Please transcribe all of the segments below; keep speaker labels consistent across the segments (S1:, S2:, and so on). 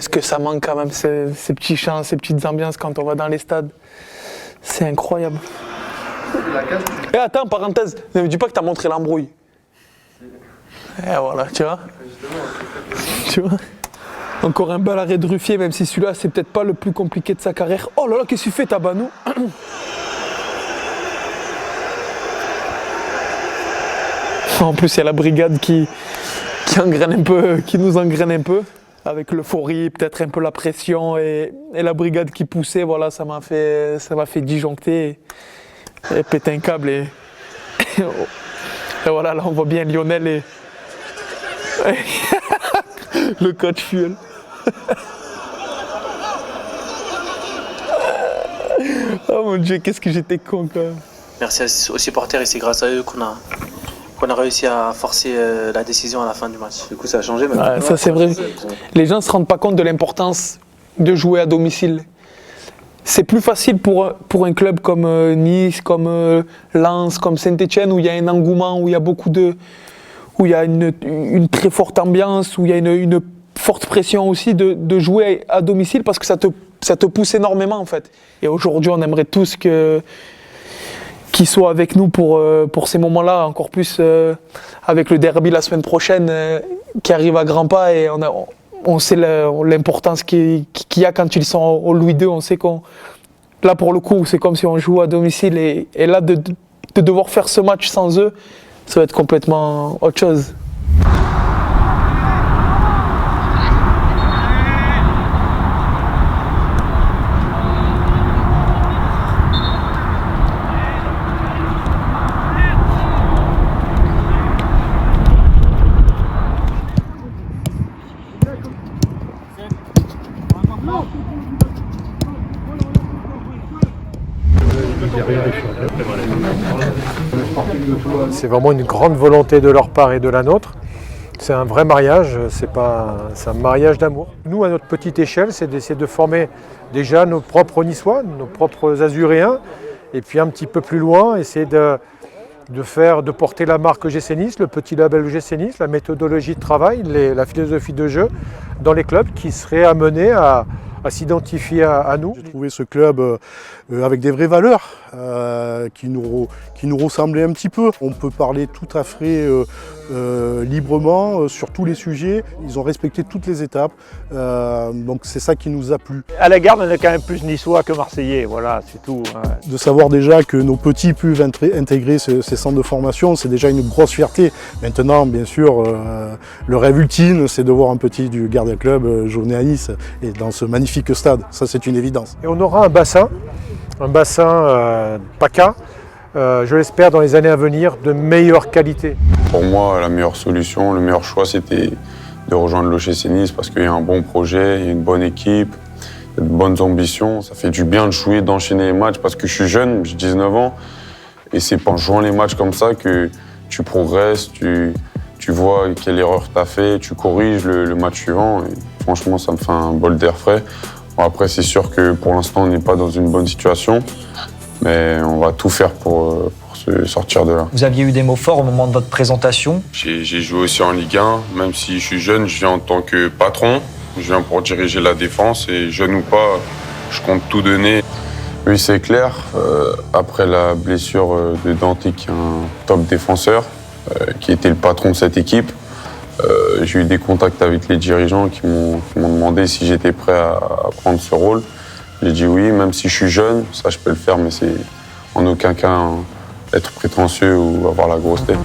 S1: qu'est-ce que ça manque quand même, ces petits chants, ces petites ambiances quand on va dans les stades. C'est incroyable. Et attends, parenthèse, ne me dis pas que t'as montré l'embrouille. Et voilà, tu vois. Tu vois. Encore un bel arrêt de Ruffier, même si celui-là, c'est peut-être pas le plus compliqué de sa carrière. Oh là là, qu'est-ce que tu fais, Tabanou? En plus, il y a la brigade qui engraine un peu, qui nous engraine un peu. Avec l'euphorie, peut-être un peu la pression et la brigade qui poussait, voilà, ça m'a fait disjoncter et péter un câble. Et voilà, là on voit bien Lionel et le coach Fuel. Oh mon Dieu, qu'est-ce que j'étais con quand même.
S2: Merci aux supporters et c'est grâce à eux qu'on a réussi à forcer la décision à la fin du match.
S3: Du coup, ça a changé maintenant.
S1: Ouais, ça c'est vrai. Les gens ne se rendent pas compte de l'importance de jouer à domicile. C'est plus facile pour un club comme Nice, comme Lens, comme Saint-Etienne, où il y a un engouement, où il y a où il y a une très forte ambiance, où il y a une forte pression aussi de jouer à domicile parce que ça te pousse énormément en fait. Et aujourd'hui, on aimerait tous qu'ils soient avec nous pour ces moments-là, encore plus avec le derby la semaine prochaine qui arrive à grands pas et on sait l'importance qu'il y a quand ils sont au Louis II. On sait qu'on, là pour le coup, c'est comme si on joue à domicile et là de devoir faire ce match sans eux, ça va être complètement autre chose.
S4: C'est vraiment une grande volonté de leur part et de la nôtre. C'est un vrai mariage, c'est un mariage d'amour. Nous, à notre petite échelle, c'est d'essayer de former déjà nos propres Niçois, nos propres Azuréens, et puis un petit peu plus loin, essayer de porter la marque GC Nice, le petit label GC Nice, la méthodologie de travail, la philosophie de jeu dans les clubs qui seraient amenés à s'identifier à nous.
S5: J'ai trouvé ce club avec des vraies valeurs qui nous ressemblaient un petit peu. On peut parler tout à fait librement sur tous les sujets. Ils ont respecté toutes les étapes, donc c'est ça qui nous a plu.
S6: À la Garde, on est quand même plus niçois que marseillais, voilà, c'est tout.
S5: De savoir déjà que nos petits peuvent intégrer ces centres de formation, c'est déjà une grosse fierté. Maintenant, bien sûr, le rêve ultime, c'est de voir un petit du Garde Club jouer à Nice et dans ce magnifique stade. Ça, c'est une évidence.
S4: Et on aura un bassin PACA, je l'espère dans les années à venir, de meilleure qualité.
S7: Pour moi, la meilleure solution, le meilleur choix, c'était de rejoindre l'OGC Nice parce qu'il y a un bon projet, il y a une bonne équipe, il y a de bonnes ambitions. Ça fait du bien de jouer, d'enchaîner les matchs parce que je suis jeune, j'ai 19 ans. Et c'est en jouant les matchs comme ça que tu progresses, tu vois quelle erreur tu as fait, tu corriges le match suivant. Et franchement, ça me fait un bol d'air frais. Bon, après, c'est sûr que pour l'instant, on n'est pas dans une bonne situation. Mais on va tout faire pour se sortir de là.
S8: Vous aviez eu des mots forts au moment de votre présentation.
S7: J'ai joué aussi en Ligue 1, même si je suis jeune, je viens en tant que patron. Je viens pour diriger la défense et jeune ou pas, je compte tout donner. Oui, c'est clair. Après la blessure de Dante, qui est un top défenseur, qui était le patron de cette équipe, j'ai eu des contacts avec les dirigeants qui m'ont demandé si j'étais prêt à prendre ce rôle. J'ai dit oui, même si je suis jeune, ça je peux le faire, mais c'est en aucun cas être prétentieux ou avoir la grosse tête.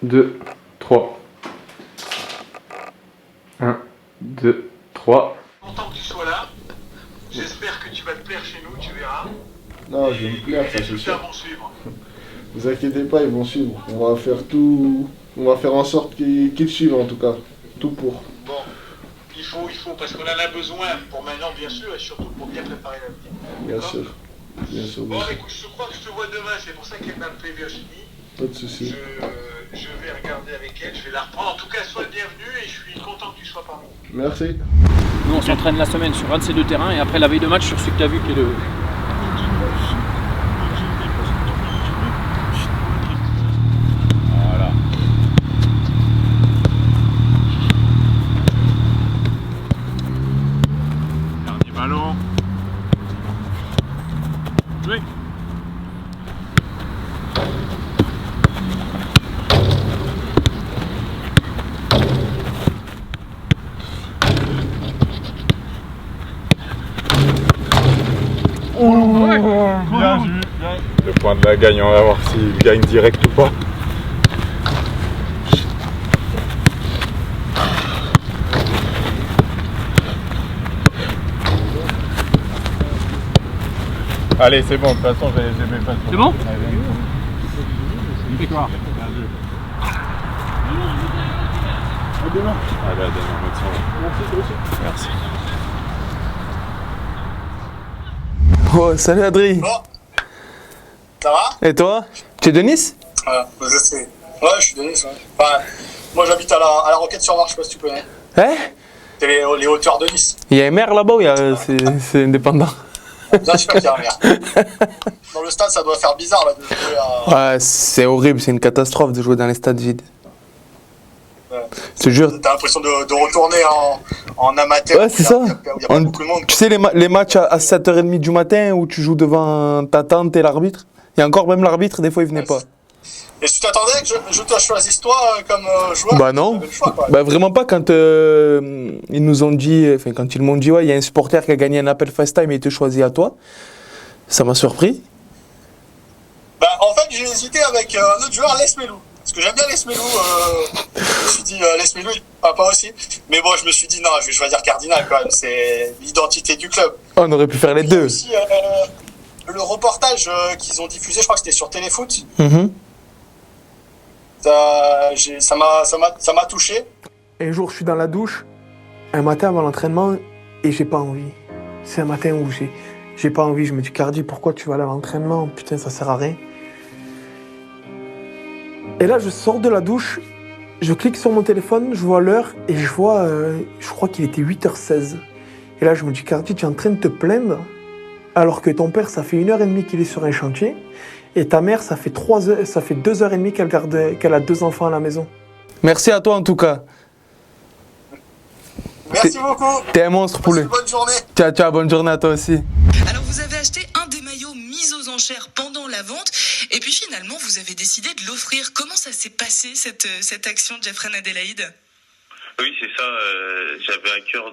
S3: 2, 3. 1, 2, 3.
S9: Content que tu sois là. J'espère que tu vas te plaire chez nous, tu verras.
S10: Non, je vais me plaire, ça
S9: Les
S10: c'est
S9: résultats
S10: sûr.
S9: vont suivre.
S10: Vous inquiétez pas, ils vont suivre. On va faire tout. On va faire en sorte qu'ils suivent en tout cas. Tout pour.
S9: Bon, il faut, parce qu'on en a besoin pour maintenant, bien sûr, et surtout pour bien préparer l'avenir.
S10: Bien
S9: D'accord
S10: sûr. Bien sûr.
S9: Bon, écoute, je crois que je te vois demain, c'est pour ça qu'elle m'a appelé Virginie.
S10: Pas de soucis.
S9: Je vais regarder avec elle, je vais la reprendre. En tout cas, sois le bienvenu et je suis content que tu sois parmi nous.
S10: Merci.
S11: Nous, on s'entraîne la semaine sur un de ces deux terrains et après la veille de match sur celui que tu as vu qui est le. Voilà.
S9: Dernier ballon. Oui.
S3: Bien vu. Le point de la gagne, on va voir s'il gagne direct ou pas. Allez, c'est bon, de toute façon, j'ai mes pas.
S11: C'est bon?
S3: Victoire. Bien vu. Allez, à demain, bonne soirée. Merci.
S1: Oh, salut Adri.
S12: Bon. Ça va?
S1: Et toi? Tu es de Nice?
S12: Je sais. Ouais, je suis de Nice. Ouais. Enfin, moi, j'habite à la Roquette-sur-Marche, je sais pas si tu connais.
S1: Hein?
S12: C'est les hauteurs de Nice.
S1: Il y a un maire là-bas ou c'est indépendant?
S12: Bien sûr qu'il y a un maire. Dans le stade, ça doit faire bizarre là, de jouer à.
S1: Ouais, c'est horrible, c'est une catastrophe de jouer dans les stades vides.
S12: Ouais.
S1: Je te jure.
S12: T'as l'impression de retourner en amateur.
S1: Ouais, c'est ça.
S12: Il y a pas beaucoup de monde.
S1: Tu sais, les matchs à 7h30 du matin où tu joues devant ta tante et l'arbitre, et encore même l'arbitre, des fois, il venait pas.
S12: Et tu t'attendais que je te choisisse toi comme joueur?
S1: Bah non,
S12: T'avais le choix, quoi.
S1: bah vraiment pas quand ils nous ont dit, enfin quand ils m'ont dit ouais il y a un supporter qui a gagné un appel FaceTime et il te choisit à toi, ça m'a surpris.
S12: Bah, en fait, j'ai hésité avec un autre joueur, Les Melou. Parce que j'aime bien Les Melou. Je me suis dit, Les Melou, papa aussi. Mais bon, je me suis dit, non, je vais choisir Cardinal quand même. C'est l'identité du club.
S1: Oh, on aurait pu faire les deux.
S12: Aussi, le reportage qu'ils ont diffusé, je crois que c'était sur Téléfoot. Ça m'a touché.
S1: Un jour, je suis dans la douche, un matin avant l'entraînement, et j'ai pas envie. C'est un matin où j'ai pas envie. Je me dis, Cardi, pourquoi tu vas aller à l'entraînement? Putain, ça sert à rien. Et là, je sors de la douche, je clique sur mon téléphone, je vois l'heure, et je vois, je crois qu'il était 8h16. Et là, je me dis, Cardi, tu es en train de te plaindre, alors que ton père, ça fait 1h30 qu'il est sur un chantier, et ta mère, ça fait 2h30 qu'elle a 2 enfants à la maison. Merci à toi en tout cas.
S12: Merci beaucoup.
S1: T'es un monstre, poulet.
S12: Bonne journée.
S1: Ciao, ciao, bonne journée à toi aussi.
S13: Alors vous avez acheté un des maillots mis aux enchères pendant la vente, et puis finalement vous avez décidé de l'offrir. Comment ça s'est passé cette action de Jeffrey Adélaïde?
S7: Oui, c'est ça. J'avais à cœur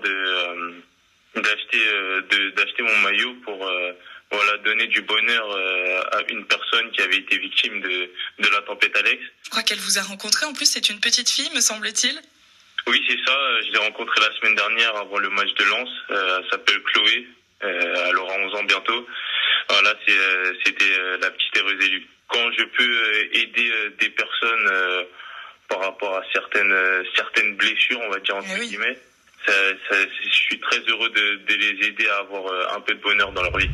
S7: d'acheter mon maillot pour donner du bonheur à une personne qui avait été victime de la tempête Alex.
S13: Je crois qu'elle vous a rencontré, en plus c'est une petite fille, me semble-t-il.
S7: Oui, c'est ça. Je l'ai rencontrée la semaine dernière avant le match de Lens. Elle s'appelle Chloé. Elle aura 11 ans bientôt. Voilà, c'était la petite heureuse élue. Quand je peux aider des personnes par rapport à certaines blessures, on va dire entre guillemets, je suis très heureux de les aider à avoir un peu de bonheur dans leur vie.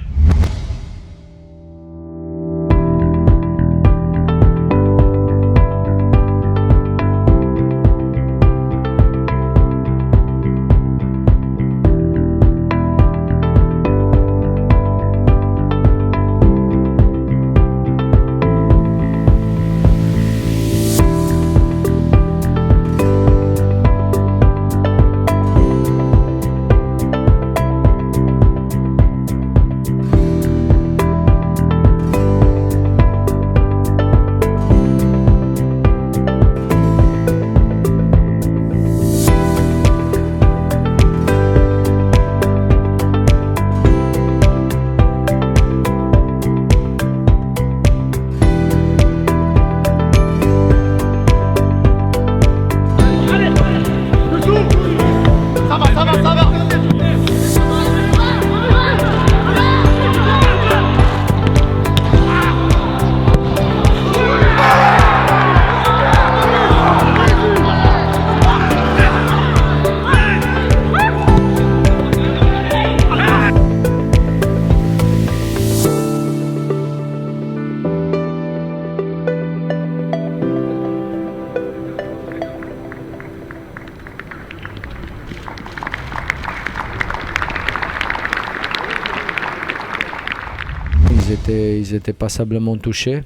S14: étaient passablement touchés.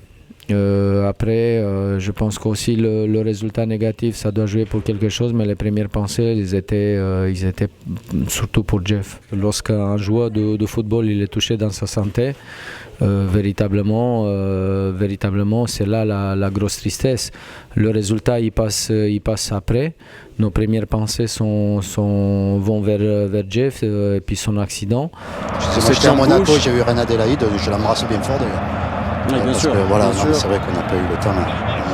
S14: Après, je pense qu'aussi le résultat négatif, ça doit jouer pour quelque chose, mais les premières pensées, ils étaient surtout pour Jeff. Lorsqu'un joueur de football il est touché dans sa santé, véritablement, c'est là la grosse tristesse. Le résultat, il passe après. Nos premières pensées vont vers Jeff et puis son accident.
S15: J'étais à Monaco, j'ai eu Reine Adélaïde, je l'embrasse bien fort d'ailleurs.
S16: Oui, bien sûr.
S15: Voilà, c'est vrai qu'on n'a pas eu le temps à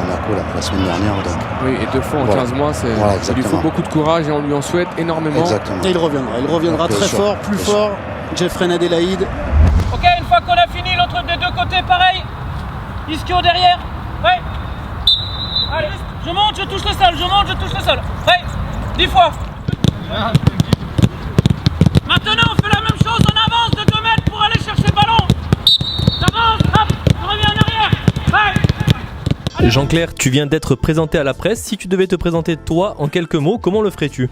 S15: Monaco la semaine dernière. Donc,
S16: oui, et 2 fois en 15 mois, ça lui faut beaucoup de courage et on lui en souhaite énormément.
S15: Exactement.
S17: Et il reviendra très fort, plus fort. Jeffrey Adélaïde.
S11: Ok, une fois qu'on a fini, l'autre des deux côtés, pareil. Ischio derrière. Ouais. Allez, je monte, je touche le sol. Ouais, 10 fois. Maintenant, on fait la même chose, on avance de 2 mètres pour aller chercher le ballon. J'avance, hop, je reviens en arrière. Ouais.
S18: Jean-Claire, tu viens d'être présenté à la presse. Si tu devais te présenter toi en quelques mots, comment le ferais-tu ?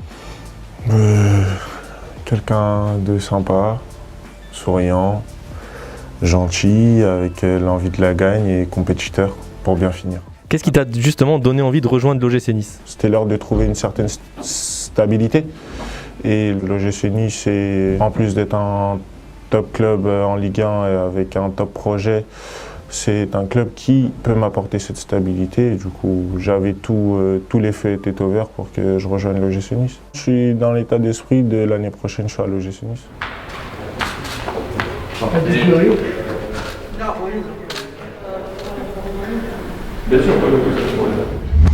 S3: Quelqu'un de sympa, souriant, gentil, avec l'envie de la gagne et compétiteur pour bien finir.
S18: Qu'est-ce qui t'a justement donné envie de rejoindre l'OGC Nice ?
S3: C'était l'heure de trouver une certaine stabilité. Et l'OGC Nice, en plus d'être un top club en Ligue 1 avec un top projet, c'est un club qui peut m'apporter cette stabilité. Et du coup, j'avais tous les faits étaient ouverts pour que je rejoigne l'OGC Nice. Je suis dans l'état d'esprit de l'année prochaine, je suis à l'OGC Nice.
S19: Mais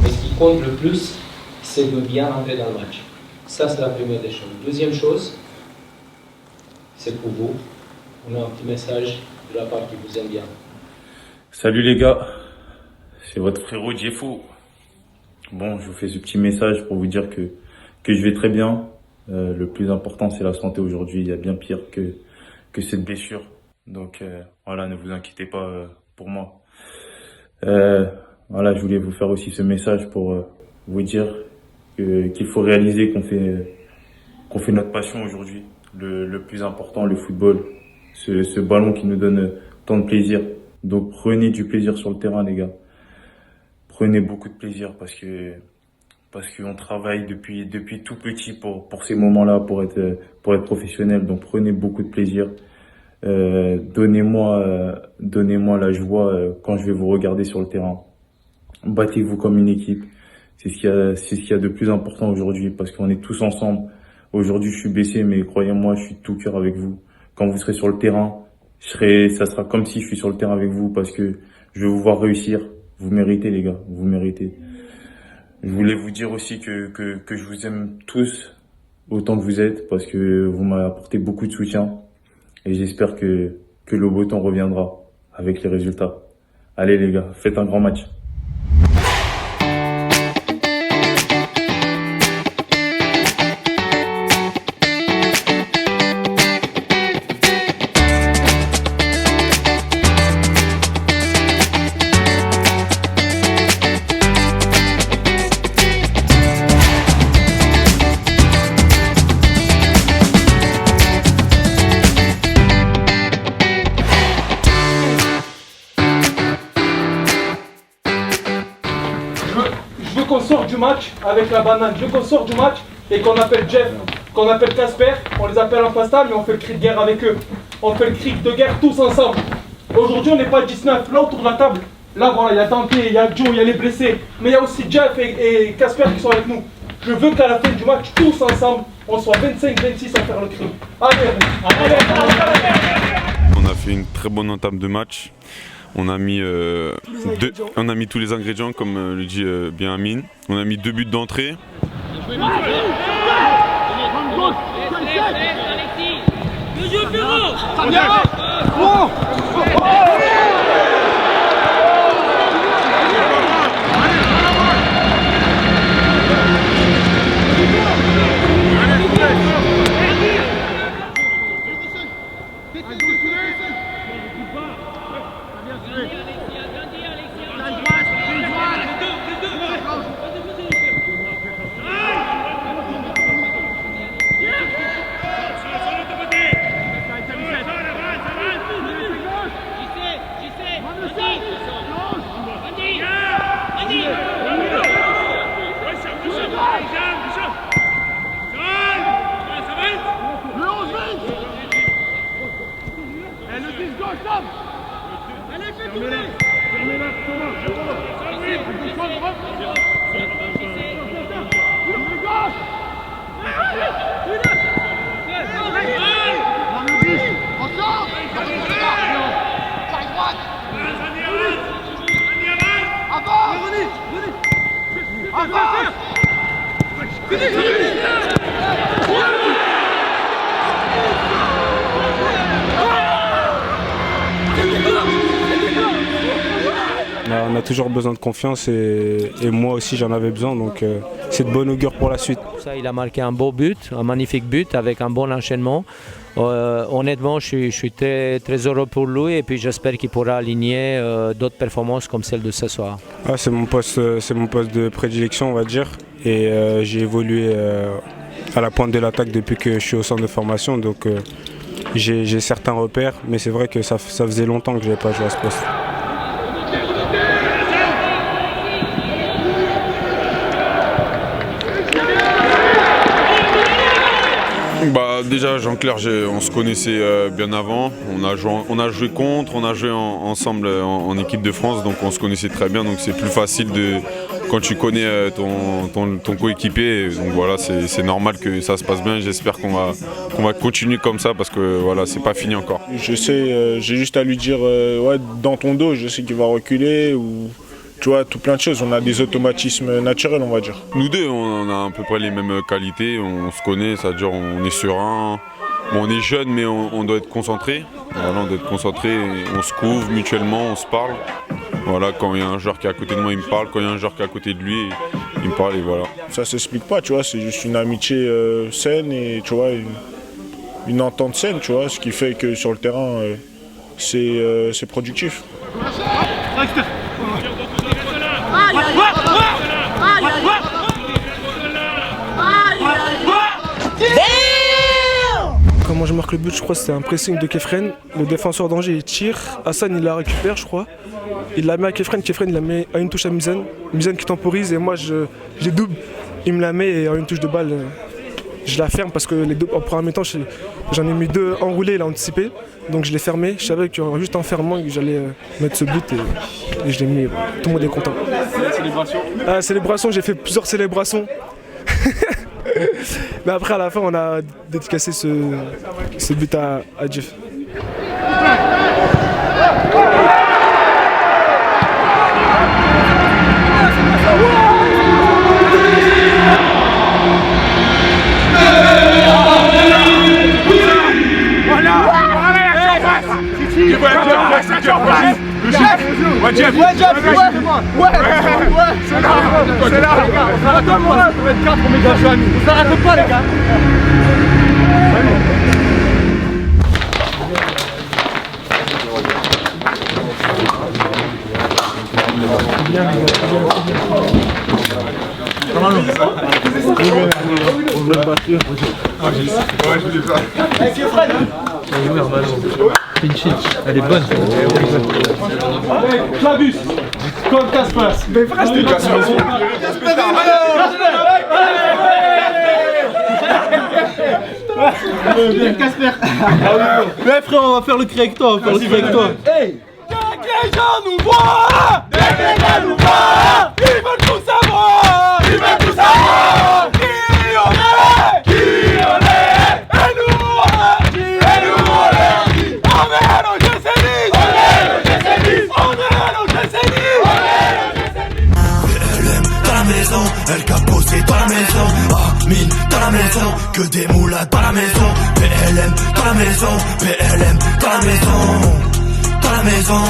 S19: ce qui compte le plus, c'est de bien rentrer dans le match. Ça, c'est la première des choses. Deuxième chose, c'est pour vous. On a un petit message de la part qui vous aime bien.
S20: Salut les gars, c'est votre frérot Jeffo. Bon, je vous fais ce petit message pour vous dire que je vais très bien. Le plus important, c'est la santé aujourd'hui. Il y a bien pire que cette blessure. Donc voilà, ne vous inquiétez pas pour moi. Voilà, je voulais vous faire aussi ce message pour vous dire qu'il faut réaliser qu'on fait notre passion aujourd'hui. Le plus important, le football, ce ballon qui nous donne tant de plaisir. Donc prenez du plaisir sur le terrain, les gars. Prenez beaucoup de plaisir parce qu'on travaille depuis tout petit pour ces moments-là, pour être professionnel. Donc prenez beaucoup de plaisir. Donnez-moi la joie quand je vais vous regarder sur le terrain. Battez-vous comme une équipe. C'est ce qu'il y a de plus important aujourd'hui parce qu'on est tous ensemble. Aujourd'hui, je suis blessé, mais croyez-moi, je suis de tout cœur avec vous. Quand vous serez sur le terrain, ça sera comme si je suis sur le terrain avec vous parce que je vais vous voir réussir. Vous méritez, les gars, vous méritez. Je voulais vous dire aussi que je vous aime tous autant que vous êtes parce que vous m'avez apporté beaucoup de soutien et j'espère que le beau temps reviendra avec les résultats. Allez les gars, faites un grand match.
S1: Qu'on sorte du match avec la banane, je veux qu'on sorte du match et qu'on appelle Jeff, qu'on appelle Casper, on les appelle en face-table et on fait le cri de guerre avec eux. On fait le cri de guerre tous ensemble. Aujourd'hui on n'est pas 19, là autour de la table, là voilà, il y a Dante, il y a Joe, il y a les blessés, mais il y a aussi Jeff et Casper qui sont avec nous. Je veux qu'à la fin du match, tous ensemble, on soit 25-26 à faire le cri. Allez.
S7: On a fait une très bonne entame de match. On a mis tous les ingrédients, comme le dit bien Amine. On a mis 2 buts d'entrée.
S21: On a toujours besoin de confiance et moi aussi j'en avais besoin, donc c'est de bon augure pour la suite.
S14: Ça, il a marqué un beau but, un magnifique but avec un bon enchaînement. Honnêtement, je suis très, très heureux pour lui et puis j'espère qu'il pourra aligner d'autres performances comme celle de ce soir.
S21: Ah, c'est mon poste de prédilection, on va dire, et j'ai évolué à la pointe de l'attaque depuis que je suis au centre de formation, donc j'ai certains repères, mais c'est vrai que ça faisait longtemps que je n'avais pas joué à ce poste.
S7: Déjà Jean-Claire, on se connaissait bien avant, on a joué contre, on a joué ensemble en équipe de France, donc on se connaissait très bien, donc c'est plus facile quand tu connais ton coéquipier, donc voilà, c'est normal que ça se passe bien, j'espère qu'on va continuer comme ça parce que voilà, c'est pas fini encore.
S3: Je sais, j'ai juste à lui dire ouais, dans ton dos, je sais qu'il va reculer ou... Tu vois, tout plein de choses, on a des automatismes naturels, on va dire.
S7: Nous deux, on a à peu près les mêmes qualités, on se connaît, c'est-à-dire on est serein, bon, on est jeune mais on doit être concentré. Voilà, on doit être concentré, on se couvre mutuellement, on se parle. Voilà, quand il y a un joueur qui est à côté de moi, il me parle, quand il y a un joueur qui est à côté de lui, il me parle et voilà.
S3: Ça s'explique pas, tu vois, c'est juste une amitié saine et tu vois, une entente saine, tu vois, ce qui fait que sur le terrain, c'est productif.
S22: Comment je marque le but, je crois que c'était un pressing de Kefren. Le défenseur d'Angers il tire, Hassan il la récupère je crois. Il la met à Kefren, il la met à une touche à Mizan. Mizan qui temporise et moi je double. Il me la met et à une touche de balle je la ferme parce que les deux, en premier temps j'en ai mis deux enroulés, il a anticipé. Donc je l'ai fermé, je savais qu'il y aurait juste un fermement que j'allais mettre ce but et je l'ai mis. Tout le monde est content.
S23: La célébration
S22: célébration, j'ai fait plusieurs célébrations. Mais après à la fin on a dédicacé ce but à Jeff.
S23: Jeff, c'est là, on s'arrête pas pour mettre 4 pour mes gars, on s'arrête pas les gars.
S22: Elle est bonne.
S23: Flavius, comme Casper. Mais frère, c'était Casper. Casper. Mais frère, on va faire le cri avec toi. Hey. Dès que les gens nous voient, ils veulent tout savoir. Qui on est. Et nous on leur dit. On est le GC10.
S24: PLM dans la maison, El Capo c'est dans la maison, Amine dans la maison, que des moulades dans la maison. PLM dans la maison, dans la maison.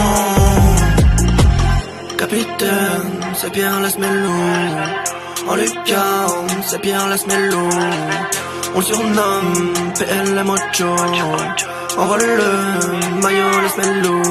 S24: Capitaine, c'est bien la smello. En lucarne, c'est bien la smello. On surnomme PLM Ocho. On vole le maillot, la smello.